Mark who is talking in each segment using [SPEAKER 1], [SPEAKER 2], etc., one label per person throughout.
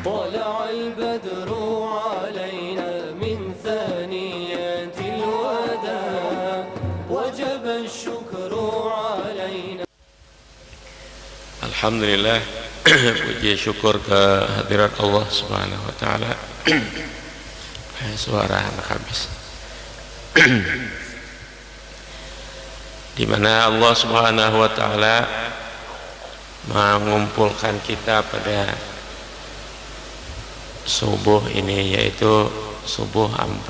[SPEAKER 1] طلع البدر علينا من ثنيات الوداع وجب الشكر علينا.
[SPEAKER 2] Alhamdulillah, puji syukur kehadirat Allah Subhanahu wa taala. Suara anak habis. Di mana Allah Subhanahu wa taala mengumpulkan kita pada subuh ini, yaitu subuh 5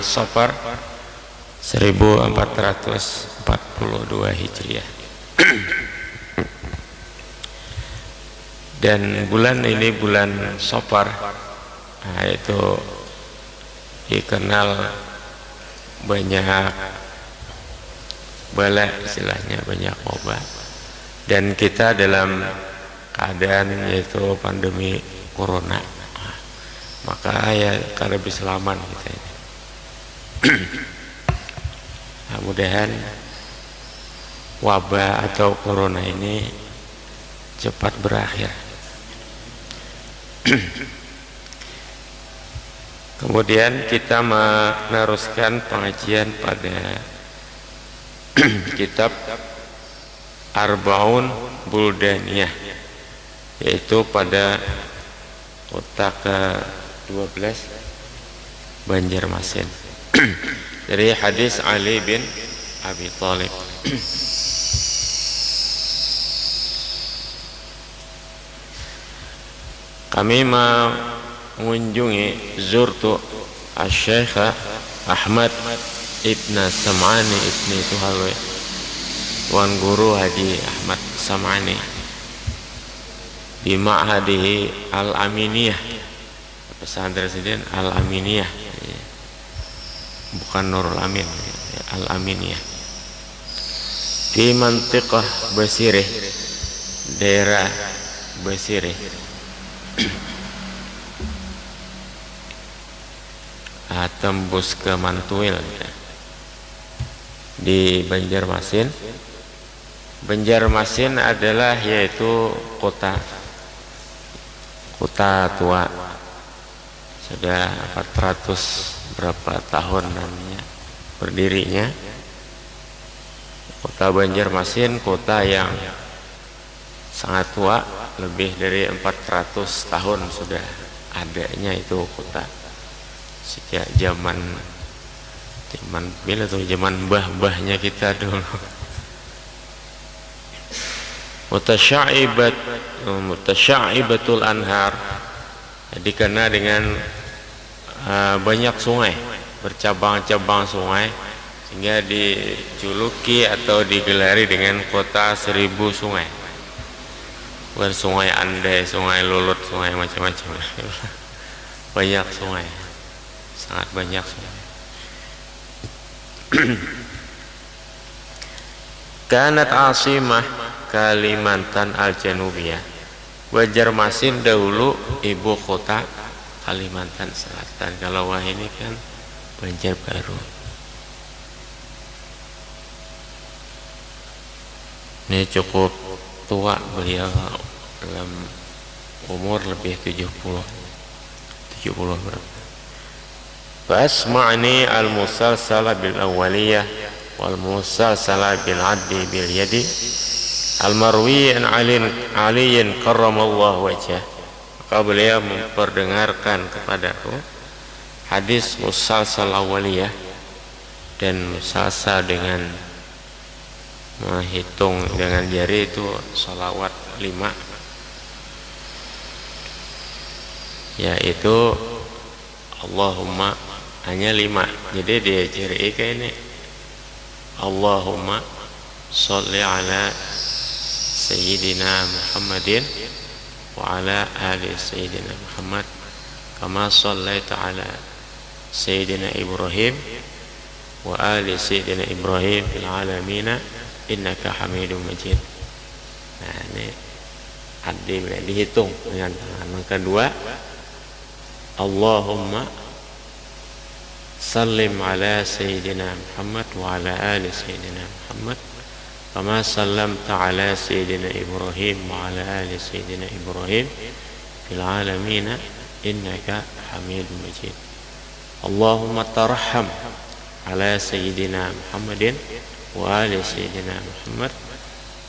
[SPEAKER 2] Safar 1442 Hijriah. Dan bulan ini bulan Safar, itu dikenal banyak bala, istilahnya banyak wabah, dan kita dalam keadaan yaitu pandemi corona, maka ya karena biselaman kita ini. Mudah-mudahan wabah atau corona ini cepat berakhir. Kemudian kita meneruskan pengajian pada kitab Arbaun Buldaniyah, yaitu pada kota ke-12 Banjarmasin, dari hadis Ali bin Abi Thalib. Kami mengunjungi zurtu Asy-Syaikh Ahmad Ibn Sam'ani Ibn Tuhalwe, Tuan Guru Haji Ahmad Sam'ani, di Ma'hadihi Al-Aminiyah, pesantren Al-Aminiyah, bukan Nurul Amin, Al-Aminiyah, di Mantiqah Basirih, daerah Basirih, tembus ke Mantuil, di Banjarmasin. Banjarmasin adalah yaitu kota tua, sudah 400 berapa tahun namanya berdirinya. Kota Banjarmasin kota yang sangat tua, lebih dari 400 tahun sudah adanya itu kota, sejak zaman bila tuh zaman mbah-mbahnya kita dulu. Mutasyaibatul anhar, dikenal dengan banyak sungai, bercabang-cabang sungai, sehingga dijuluki atau digelari dengan kota 1000 sungai. Bukan sungai Andai, sungai Lulut, sungai macam-macam. Banyak sungai, sangat banyak sungai. Kanat asimah Kalimantan Al-Janubiyah. Banjarmasin dahulu ibu kota Kalimantan Selatan. Kalau wah ini kan Banjarbaru. Ini cukup tua beliau, dalam umur lebih 70 berapa. Fasma'ni al-musalsala bil awwaliyah wal musalsala bil addi bil yadi al-marwi an aliyin karramallahu wajhah. Maka beliau memperdengarkan kepadaku hadis musalsal awwaliyah dan musalsal dengan menghitung dengan jari, itu salawat 5, yaitu Allahumma, hanya 5, jadi dia ciri kayak ini, Allahumma sholli ala Sayyidina Muhammadin wa ala ali Sayyidina Muhammad kama shallaita ala Sayyidina Ibrahim wa ali Sayyidina Ibrahim fil alamina innaka Hamidum Majid. Nah, ini adil, dihitung dengan tangan. Yang kedua, Allahumma sallim ala Sayyidina Muhammad wa ala ali Sayyidina Muhammad kama sallamta ala Sayyidina Ibrahim wa ala ali Sayyidina Ibrahim fil alamin innaka Hamidum Majid. Allahumma tarham ala sayyidina Muhammadin wa ali sayyidina Muhammad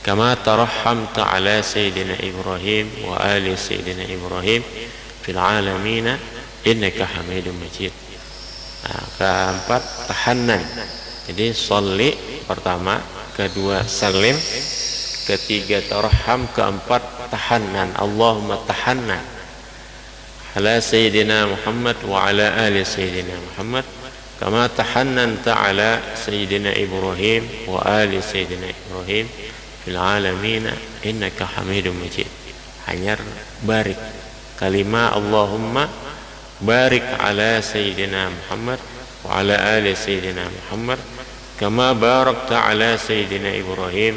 [SPEAKER 2] kama tarhamta ala sayyidina Ibrahim wa ali sayyidina Ibrahim fil alamin innaka Hamidum Majid. Nah, keempat tahannan. Jadi sholli pertama, kedua salim, ketiga tarham, keempat tahannan. Allahumma tahannan ala sayyidina Muhammad wa ala ali sayyidina Muhammad kama tahannanta ala sayyidina Ibrahim wa ali sayyidina Ibrahim fil alamin innaka Hamidum Majid. Hanya barik kalimat Allahumma barik ala sayyidina Muhammad wa ala ali sayyidina Muhammad kama barakta ala sayyidina Ibrahim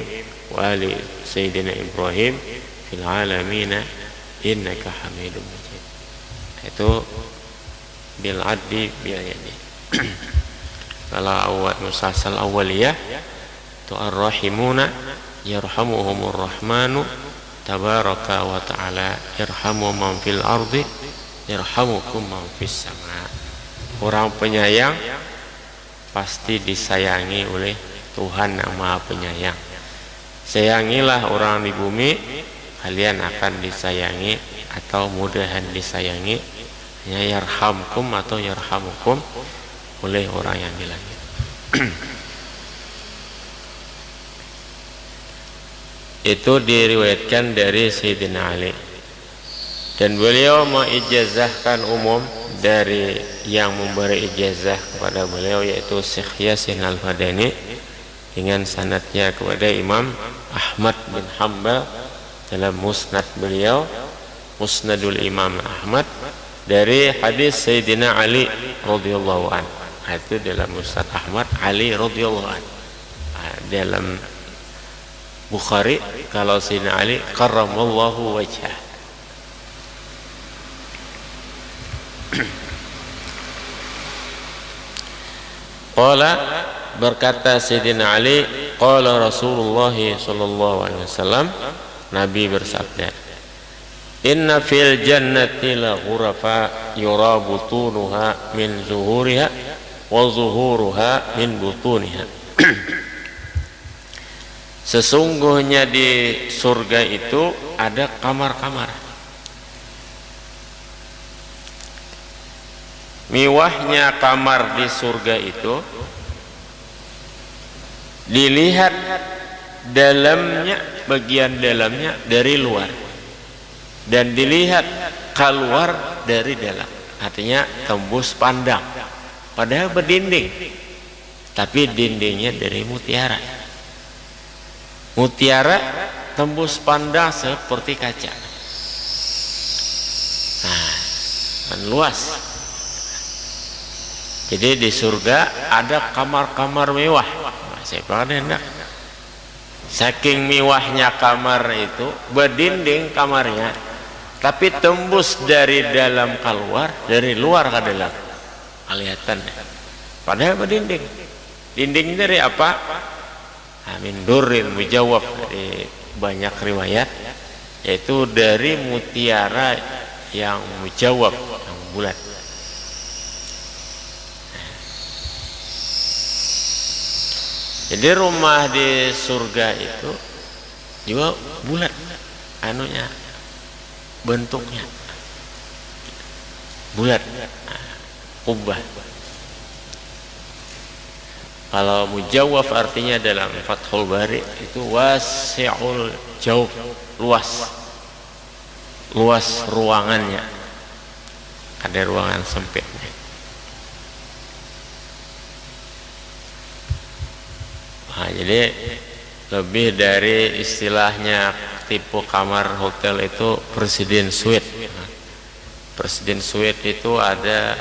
[SPEAKER 2] wa ali sayyidina Ibrahim fil alamin innaka Hamidum Majid. Itu bil addi bil yadi. Kalau awal musalsal awaliyah tu ar-rahimuna yarhamuhumur rahmanu tabaraka wa ta'ala irhamu man fil ardi yarhamukum man fis sama. Orang penyayang pasti disayangi oleh Tuhan yang Maha Penyayang. Sayangilah orang di bumi, kalian akan disayangi atau mudahan disayangi, ya yarhamkum atau yarhamukum oleh orang yang di langit. Itu diriwayatkan dari Sayyidina Ali, dan beliau mengijazahkan umum dari yang memberi ijazah kepada beliau yaitu Syekh Yasin Al-Madani dengan sanadnya kepada Imam Ahmad bin Hanbal dalam musnad beliau, Musnadul Imam Ahmad, dari hadis Sayyidina Ali radhiyallahu an. Itu dalam Musnad Ahmad Ali radhiyallahu an. Dalam Bukhari kalau Sayyidina Ali karramallahu wajhah. Qala, berkata Sayyidina Ali, qala Rasulullah sallallahu alaihi wasallam, Nabi bersabda, inna fil jannati la ghurafa yura butunuha min zuhuriha wa zuhuruha min butuniha. Sesungguhnya di surga itu ada kamar-kamar. Miwahnya kamar di surga itu dilihat dalamnya, bagian dalamnya dari luar, dan dilihat keluar dari dalam. Artinya tembus pandang, padahal berdinding, tapi dindingnya dari mutiara. Mutiara tembus pandang seperti kaca. Nah, dan luas. Jadi di surga ada kamar-kamar mewah. Saya pernah hendak. Saking mewahnya kamar itu, berdinding kamarnya, tapi tembus dari dalam keluar, dari luar ke dalam. Kelihatan. Padahal berdinding. Dinding dari apa? Amin durril mujawab, dari banyak riwayat, yaitu dari mutiara yang mujawab, yang bulat. Jadi rumah di surga itu juga bulat, anunya, bentuknya bulat, kubah. Kalau mujawaf artinya dalam Fathul Bari itu wasi'ul jawf, luas, luas ruangannya, ada ruangan sempitnya. Nah, jadi lebih dari istilahnya tipe kamar hotel itu Presiden Suite. Presiden Suite itu ada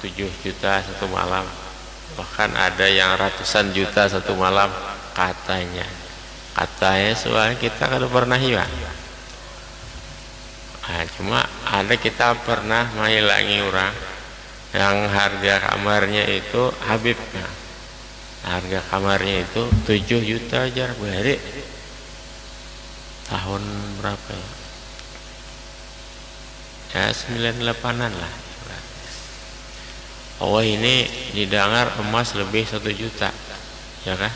[SPEAKER 2] 7 juta satu malam, bahkan ada yang ratusan juta satu malam katanya. Soalnya kita kan pernah ya. Nah, cuma ada kita pernah menghilangi orang yang harga kamarnya itu Habib. Harga kamarnya itu 7 juta aja bari. Tahun berapa ya? ya 98-an lah. Oh ini didengar emas lebih 1 juta, ya kan?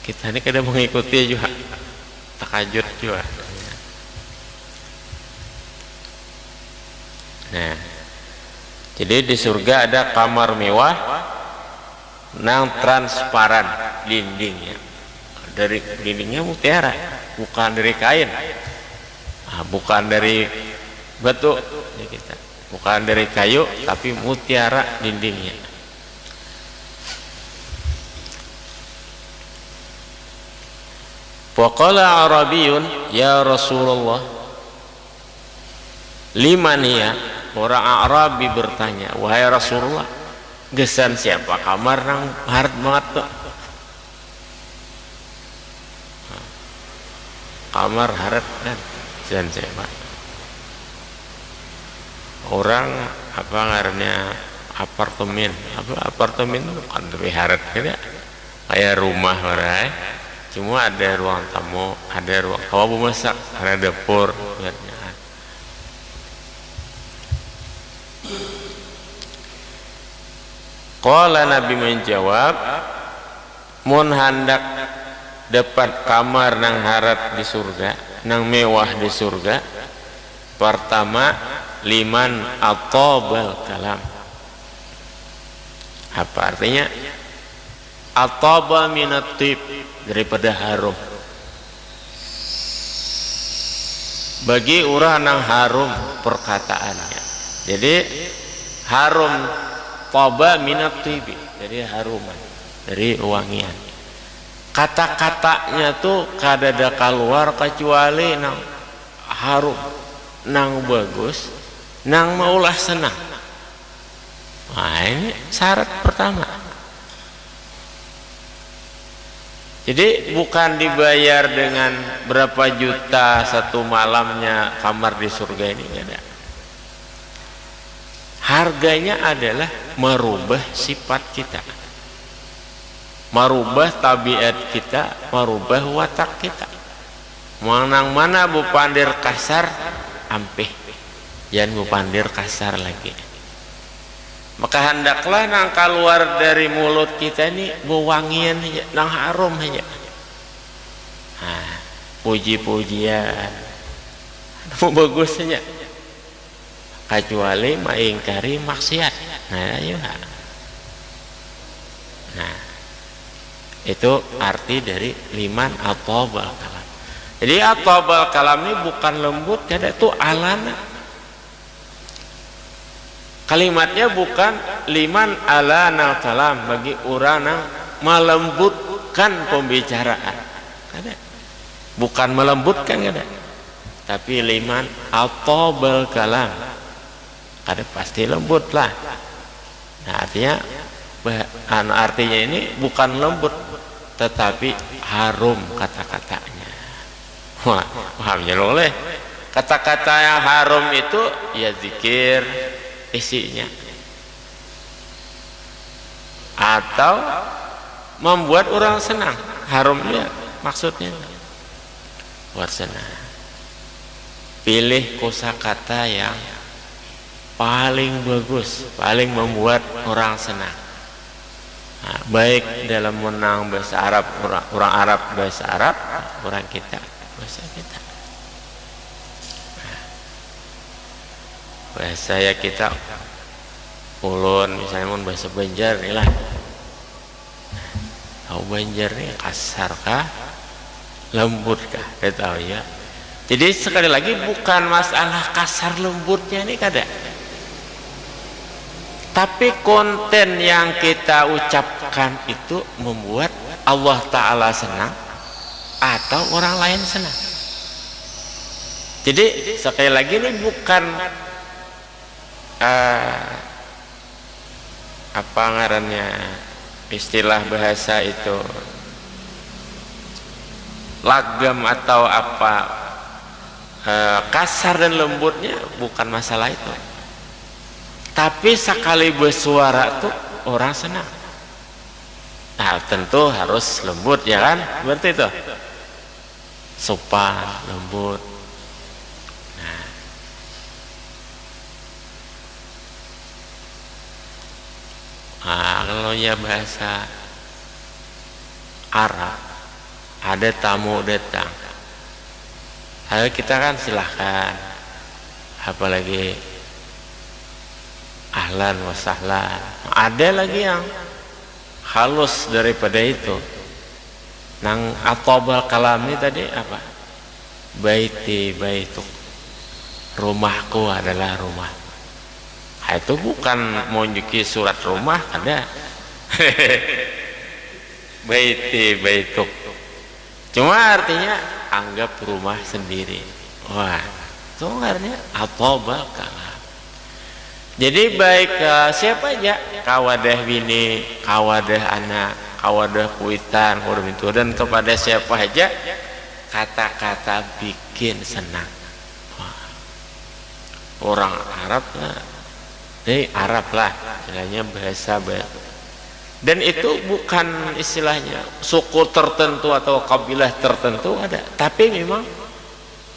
[SPEAKER 2] Kita ini kadang mengikuti juga, takajud juga. Nah, jadi di surga ada kamar mewah, nang transparan dindingnya, dari dindingnya mutiara, bukan dari kain, bukan dari batu, ya kita. Bukan dari kayu, tapi mutiara dindingnya. Faqala Arabiyun, ya Rasulullah, liman ya? Orang Arabi bertanya, wahai Rasulullah, gesan siapa kamar nang harat banget tuh? Kamar harat kan, gesan siapa? Orang apa ngarannya apartemen, apartemen bukan lebih harat kayak rumah orang, cuma ada ruang tamu, ada ruang kamar masak, ada dapur. Qala Nabi menjawab, mun handak dapat kamar nang harat di surga, nang mewah di surga, pertama liman atobal kalam. Apa artinya? Atoba minat tib, daripada harum. Bagi orang yang harum perkataannya, jadi harum, toba minat tib, jadi haruman, dari wangian. Kata-katanya tuh kadada keluar kecuali nang harum, nang bagus, nang maulah senang. Nah ini syarat pertama. Jadi bukan dibayar dengan berapa juta satu malamnya kamar di surga ini, enggak ada. Harganya adalah merubah sifat kita, merubah tabiat kita, merubah watak kita. Manang mana bu pandir kasar, ampih, jangan bu pandir kasar lagi. Maka hendaklah nang keluar dari mulut kita ini wangian aja, nang harum aja. Nah, puji-pujian, bagus aja. Kecuali mengingkari maksiat. Nah, ayo. Nah, itu arti dari liman atobal kalam. Jadi atobal kalam ini bukan lembut, kada itu alana. Kalimatnya bukan liman alanal kalam, bagi orang yang melembutkan pembicaraan, kada. Bukan melembutkan, kada. Tapi liman atobal kalam, kada pasti lembut lah. Nah artinya ini bukan lembut, tetapi harum kata-katanya. Wah, pahamnya oleh kata-kata yang harum itu ya zikir isinya, atau membuat orang senang. Harumnya maksudnya buat senang. Pilih kosakata yang paling bagus, paling membuat orang senang. Nah, baik dalam menang bahasa Arab, orang Arab bahasa Arab, orang kita bahasa kita. Bahasa ya kita ulun misalnya mun bahasa Banjar nih lah. Tahu Banjar nih kasar kah, lembut kah, kita tahu ya. Jadi sekali lagi bukan masalah kasar lembutnya nih kada, tapi konten yang kita ucapkan itu membuat Allah Ta'ala senang atau orang lain senang. Jadi sekali lagi ini bukan apa ngarannya, istilah bahasa itu lagam atau apa, kasar dan lembutnya bukan masalah itu, tapi sekali bersuara tuh orang senang. Nah tentu harus lembut ya kan, berarti itu sopan, lembut. kalau ya bahasa Arab, ada tamu datang, lalu kita kan silahkan, apalagi ahlan wa sahlan. Ada lagi yang halus daripada itu. Nang atobal kalami tadi apa? Baiti baituk, rumahku adalah rumah. Nah, itu bukan menunjuki surat rumah, ada baiti baituk, cuma artinya anggap rumah sendiri. Wah, itu artinya atobal kalam. Jadi baik siapa aja, kawadah bini, kawadah anak, kawadah kuitan, dan kepada siapa aja kata-kata bikin senang. Wah. Orang Arab lah, Arab lah istilahnya, bahasa. Dan itu bukan istilahnya suku tertentu atau kabilah tertentu ada, tapi memang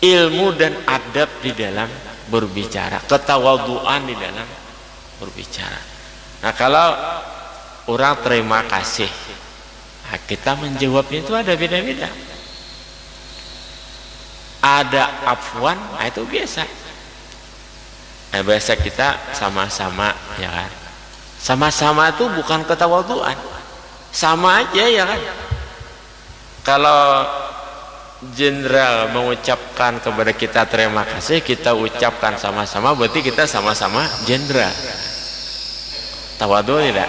[SPEAKER 2] ilmu dan adab di dalam berbicara, ketawaduan di dalam berbicara. Nah, kalau orang terima kasih, nah, kita menjawabnya itu ada beda-beda. Ada afwan, nah itu biasa. Nah, bahasa kita sama-sama, ya kan? Sama-sama itu bukan ketawaduan, sama aja, ya kan? Kalau jenderal mengucapkan kepada kita terima kasih, kita ucapkan sama-sama, berarti kita sama-sama jenderal. Tawadu tidak?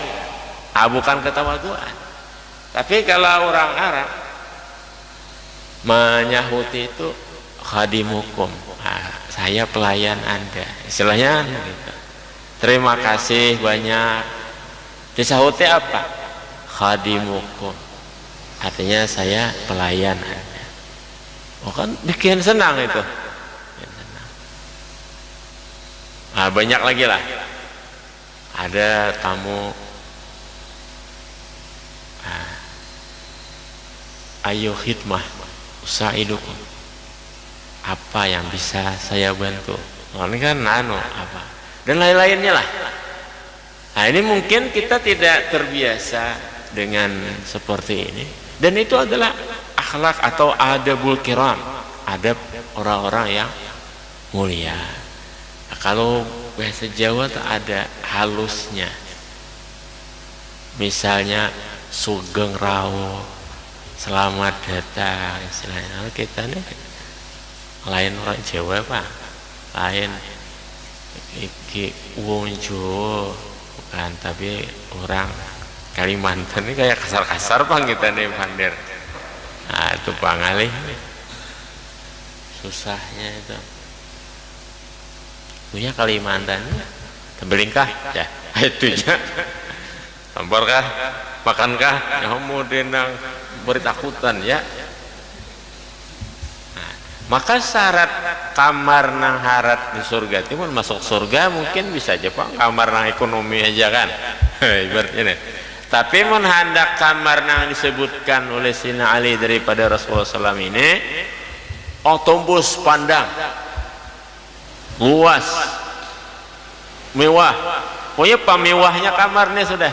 [SPEAKER 2] Bukan ketawaduan. Tapi kalau orang Arab menyahuti itu khadimukum, saya pelayan Anda, istilahnya gitu. Terima kasih banyak. Disahuti apa? Khadimukum, artinya saya pelayan Anda. Oh, kan bikin senang itu. Nah, banyak lagi lah. Ada tamu, ayo khidmah, usaidukum, apa yang bisa saya bantu? Nah, ini kan apa? Dan lain-lainnya lah. Nah, ini mungkin kita tidak terbiasa dengan seperti ini. Dan itu adalah akhlak atau adabul kiram, adab orang-orang yang mulia. Nah, kalau bahasa Jawa tak ada halusnya. Misalnya sugeng rawo, selamat datang, istilahnya. Kita nih lain orang Jawa, Pak. Lain iki wong Jawa bukan, tapi orang Kalimantan ini kayak kasar-kasar Bang kita nih Pandir. Nah, itu pangalih susahnya itu. Punya Kalimantan tembelingkah ya, itunya tamborkah, makankah, kemudian beri takutan ya. Nah, maka syarat kamar nang harat di surga itu masuk surga mungkin bisa aja Pak, kamar nang ekonomi aja kan ibaratnya nih. Tapi hendak kamar nang disebutkan oleh Sina Ali daripada Rasulullah SAW ini otombus pandang, luas, mewah. Pokoknya pemewahnya kamarnya sudah.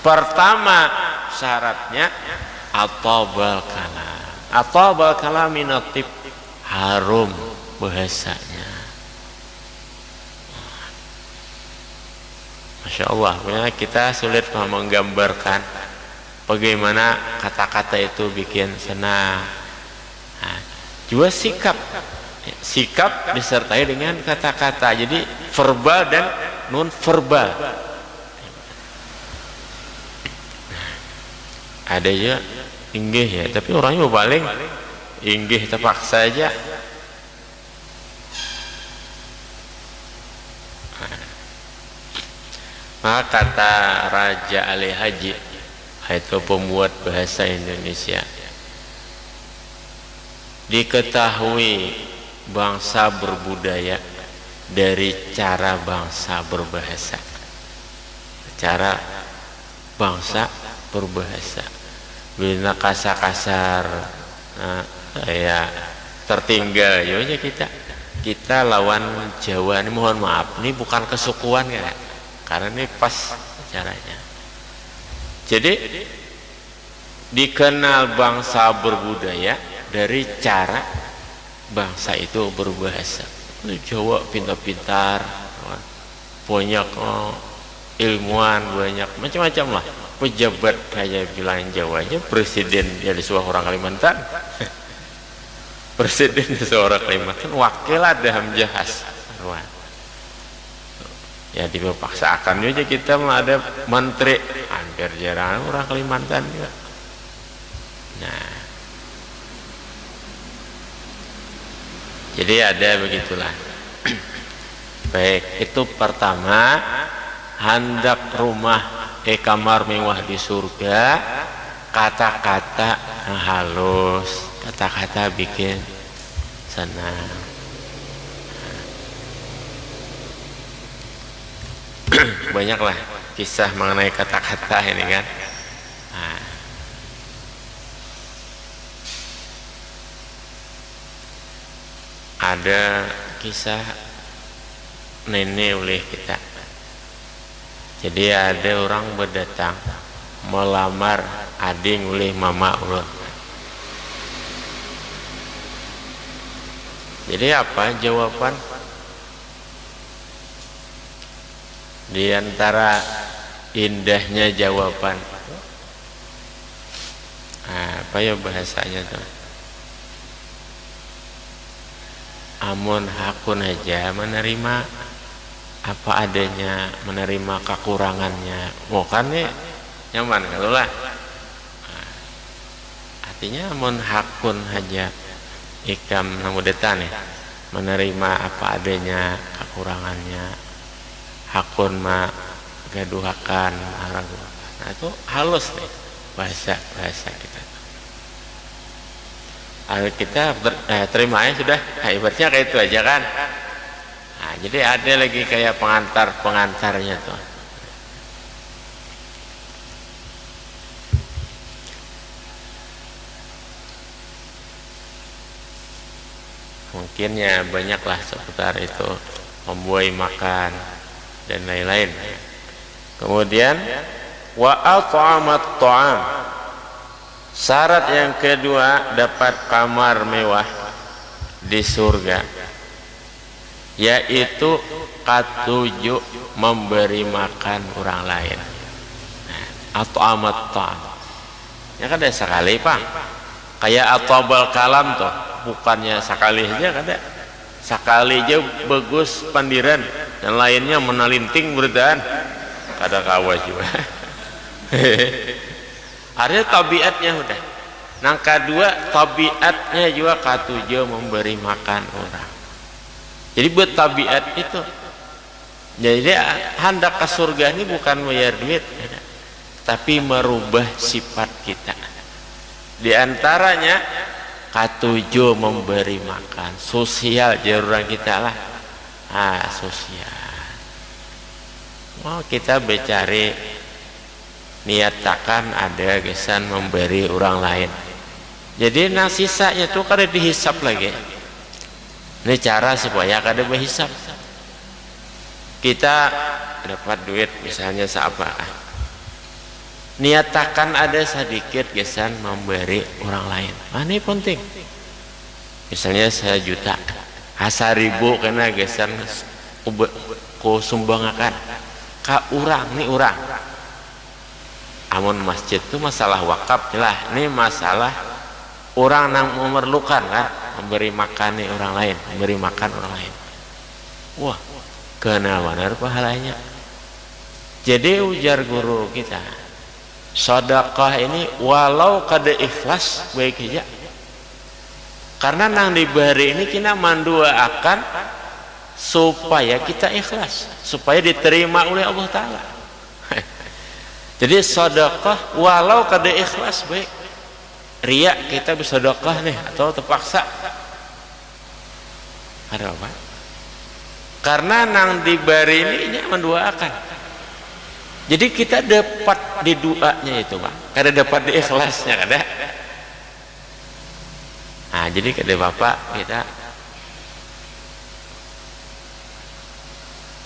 [SPEAKER 2] Pertama syaratnya atobal kalam. Atobal kalam minatib, harum bahasanya. Masya Allah, kita sulit menggambarkan bagaimana kata-kata itu bikin senang. Nah, juga sikap disertai dengan kata-kata, jadi verbal dan non verbal. Ada juga inggih ya, tapi orangnya paling inggih terpaksa aja. Maka kata Raja Ali Haji, itu pembuat bahasa Indonesia, diketahui bangsa berbudaya dari cara bangsa berbahasa. Cara bangsa berbahasa, bila kasar-kasar, nah, ya tertinggal ya kita lawan Jawa ini, mohon maaf, ini bukan kesukuan ya, karena ini pas caranya. Jadi dikenal bangsa berbudaya dari cara bangsa itu berbahasa. Jawa pintar-pintar, banyak ilmuwan, banyak macam-macam lah. Pejabat kayak bilang Jawanya, presiden jadi seorang Kalimantan. Presiden seorang Kalimantan, wakil ada Hamjahas. Ya dipaksakan aja kita mah ada menteri, hampir jarang orang Kalimantan juga. Nah, jadi ada begitulah. Baik, itu pertama, hendak rumah kamar mewah di surga, kata-kata halus, kata-kata bikin senang. Banyaklah kisah mengenai kata-kata ini kan. Nah, ada kisah nenek oleh kita. Jadi ada orang berdatang melamar ading oleh mama ulun. Jadi apa jawaban? Di antara indahnya jawaban, apa ya bahasanya tuh? Amun hakun aja menerima apa adanya, menerima kekurangannya. Kan nih nyaman kalau lah. Artinya amun hakun aja ikam namudetan ya, menerima apa adanya, kekurangannya. Hakun ma gaduhakan aragu. Nah itu halus nih bahasa kita. Kita terima ya sudah. Nah, ibaratnya kayak itu aja kan. Nah, jadi ada lagi kayak pengantarnya tuh. Mungkin ya banyaklah seputar itu, membuai makan dan lain-lain. Kemudian wa at'amat ta'am. Syarat yang kedua dapat kamar mewah di surga, yaitu katuju memberi makan orang lain. At'amat ta'am. Ya kan ada sekali Pak. Kayak atobal kalam tuh, bukannya sekali aja kada. Sekali aja bagus pandiran dan lainnya menalinting berdaan. Kada kawa juga. Ada tabiatnya udah. Yang kedua tabiatnya juga katuju memberi makan orang. Jadi buat tabiat itu. Jadi hendak ke surga ini bukan bayar duit, tapi merubah sifat kita. Di antaranya katuju memberi makan, sosial jaruran kita lah. Sosial. Mau kita bercari niatakan ada kesan memberi orang lain. Jadi nang sisanya tuh kada dihisap lagi. Ini cara supaya kada berhisap. Kita dapat duit misalnya seapa. Niatakan ada sedikit kesan memberi orang lain. Ini penting. Misalnya 1 juta, 1.000 kena kesan ku sumbangakan ka urang nih urang. Amun masjid itu masalah wakaf lah, ini masalah orang yang memerlukan kan, memberi makan nih orang lain, memberi makan orang lain. Wah, kena benar pahalanya. Jadi ujar guru kita, sedekah ini walau kada ikhlas baik aja. Karena nang diberi ini kita mandua akan supaya kita ikhlas, supaya diterima oleh Allah Ta'ala. Jadi sedekah walau kada ikhlas baik. Riya kita bisa sedekah nih atau terpaksa. Ada apa? Karena nang diberi ini mendoakan. Jadi kita dapat di doanya itu, Pak. Kada dapat di ikhlasnya kada. Nah, jadi kada Bapak kita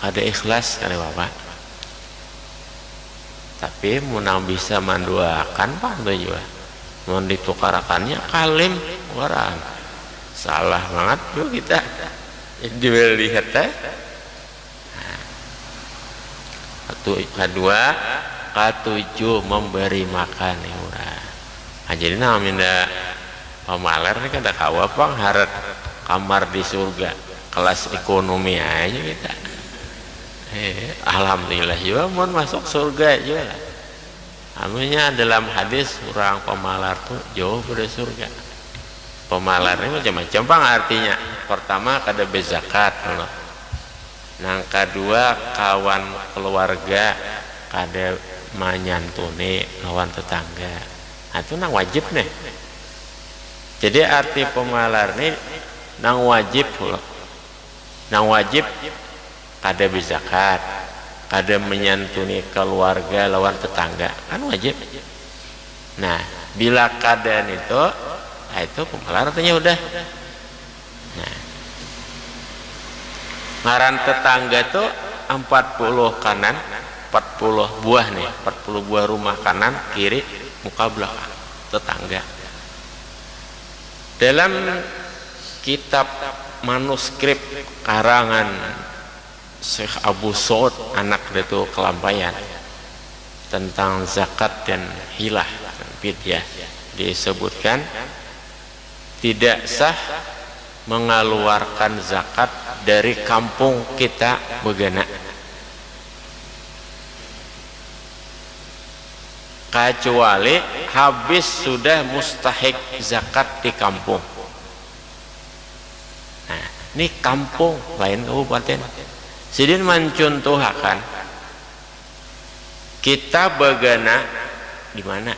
[SPEAKER 2] kada ikhlas kada Bapak. tapi menang bisa menduakan pak juga mau ditukarakannya kalim orang salah banget tuh kita jual lihat kedua ketujuh memberi makan orang. Nah, jadi namanya pemaler ini kada kawa pang harap kamar di surga kelas ekonomi aja kita. Alhamdulillah juga mau masuk surga juga. Namanya dalam hadis orang pemalar tuh jauh dari surga. Pemalar ini macam-macam bang artinya. Pertama kada bezakat, nang kedua kawan keluarga kada manyantuni kawan tetangga. Nah, itu nang wajib nih. Jadi arti pemalar ini nang wajib loh. Nang wajib kada bezakat, kada menyantuni keluarga lawan tetangga kan wajib. Nah bila kada itu nah itu pemalar artinya udah. Nah ngaran tetangga tuh 40 kanan 40 buah nih 40 buah rumah kanan kiri muka belakang tetangga. Dalam kitab manuskrip karangan Syekh Abu Saud anak itu Kelampayan tentang zakat dan hilah fidyah disebutkan tidak sah mengeluarkan zakat dari kampung kita begana kecuali habis sudah mustahik zakat di kampung. Nah ini kampung lain kabupaten. Sidin mencontohkan kita begana di mana?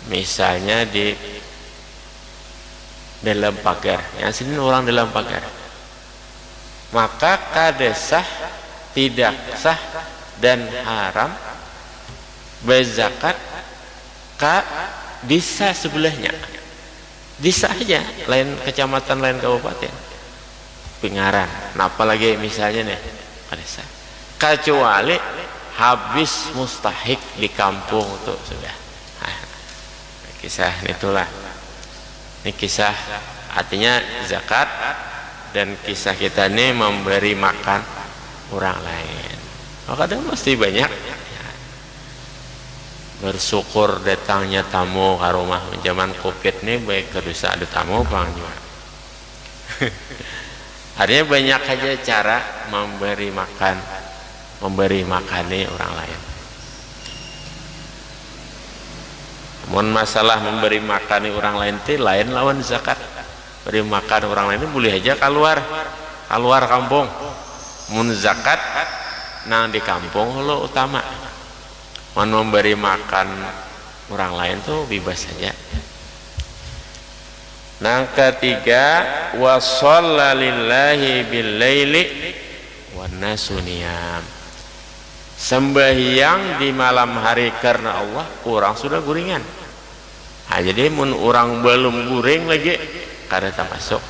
[SPEAKER 2] Misalnya di dalam pagar, yang sini orang dalam pagar. Maka kada sah, tidak sah dan haram berzakat ke desa sebelahnya. Desa aja, lain kecamatan, lain kabupaten. Pengaran, nah apalagi misalnya nih desa. Kecuali habis mustahik di kampung tuh sudah. Nah, kisah itulah. Ini kisah artinya zakat dan kisah kita ini memberi makan orang lain. Oh, kadang mesti banyak. Bersyukur datangnya tamu ke rumah zaman Covid ini baik kedusa ada tamu bang juga. Artinya banyak aja cara memberi makani orang lain. Namun masalah memberi makani orang lain itu lain lawan zakat. Beri makan orang lain itu boleh aja keluar kampung. Mun zakat nang di kampung lo utama. Mun memberi makan orang lain tuh bebas saja. Nang ketiga wa shalla lillahi bil laili wan nasu niyam. Sembahyang di malam hari karena Allah orang sudah guringan. Nah, jadi mun orang belum guring lagi kada termasuk.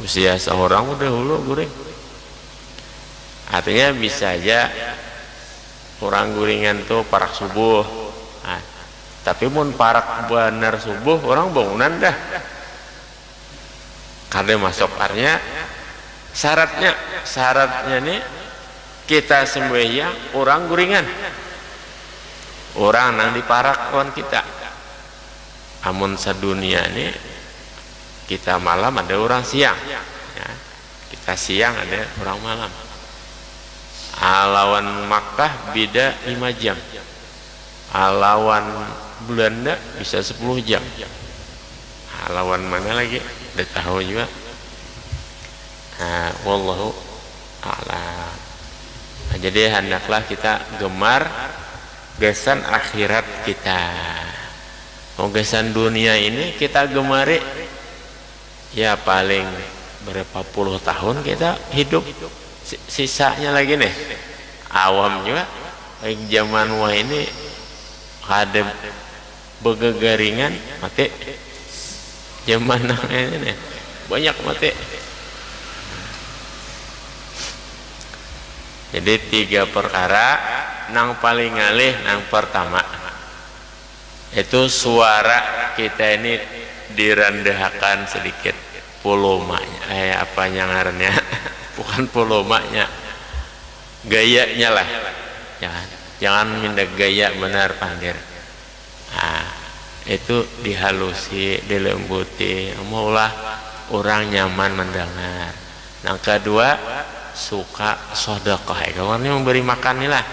[SPEAKER 2] Usia seorang udah hulu guring. Artinya bisa aja orang guringan tuh parak subuh. Nah, tapi mun parak benar subuh orang bangunan dah. Kada masuk artinya syaratnya nih kita sembahyang orang guringan orang nang diparak kawan kita amun sadunia nih kita malam ada orang siang ya. Kita siang ada orang malam alawan Makkah beda 5 jam alawan Belanda bisa 10 jam alawan mana lagi udah tahu juga. Nah, wallahu a'lam. Nah, jadi hendaklah kita gemar gesan akhirat kita. Mau gesan dunia ini kita gemari ya paling berapa puluh tahun kita hidup. Sisanya lagi nih awam juga baik zaman wah ini ada begagaringan mati zaman ini nih banyak mati. Jadi 3 perkara. Nang paling ngalih nang pertama itu suara kita ini direndahkan sedikit volumenya, apa nyangarnya bukan volumenya, gayanya lah, jangan minta gaya benar pandir. Nah, itu dihalusi, dilembuti, maulah orang nyaman mendengar. Yang kedua suka sedekah, kawan memberi makan nih lah.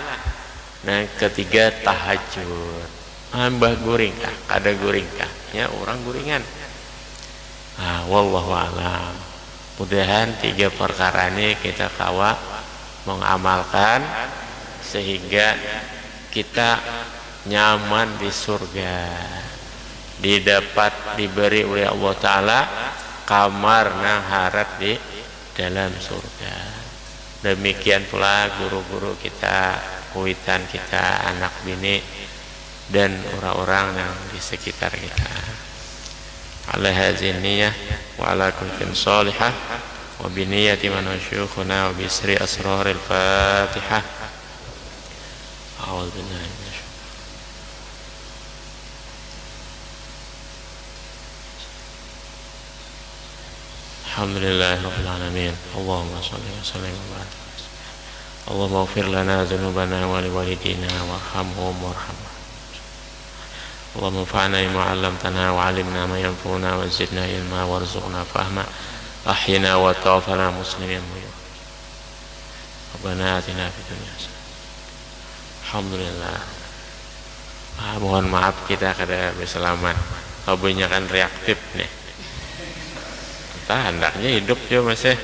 [SPEAKER 2] Nah, ketiga tahajud. Mbah guring kah? Kada guring kah? Ya, orang guringan. Wallahu a'lam. Mudahan 3 perkara ini kita kawa mengamalkan sehingga kita nyaman di surga. Diberi oleh Allah Ta'ala kamar nang harap di dalam surga. Demikian pula guru-guru kita, kuitan kita, anak bini dan orang-orang yang di sekitar kita. Ala hadhihi niyyah wa ala kulli salihah wa bi niyyati man syuyukhuna wa bi sri asraril Fatihah. A'udzu billahi minasy Alhamdulillahirabbil alamin. Allahumma shalli wa sallim wa barik. Allahumma ighfir lana dzunubana wa liwalidina warhamhum warhamna. Allahumma anfa'na bima 'allamtana wa 'allimna ma yanfa'una wa zidna ilma warzuqna fahma. Ahyina wa tawaffana muslimin. Rabbana atina fid dunya hasanah. Alhamdulillah. Mohon maaf kita kada berselamat. Hobinya kan reaktif nih. Kita hendaknya hidup ya masih.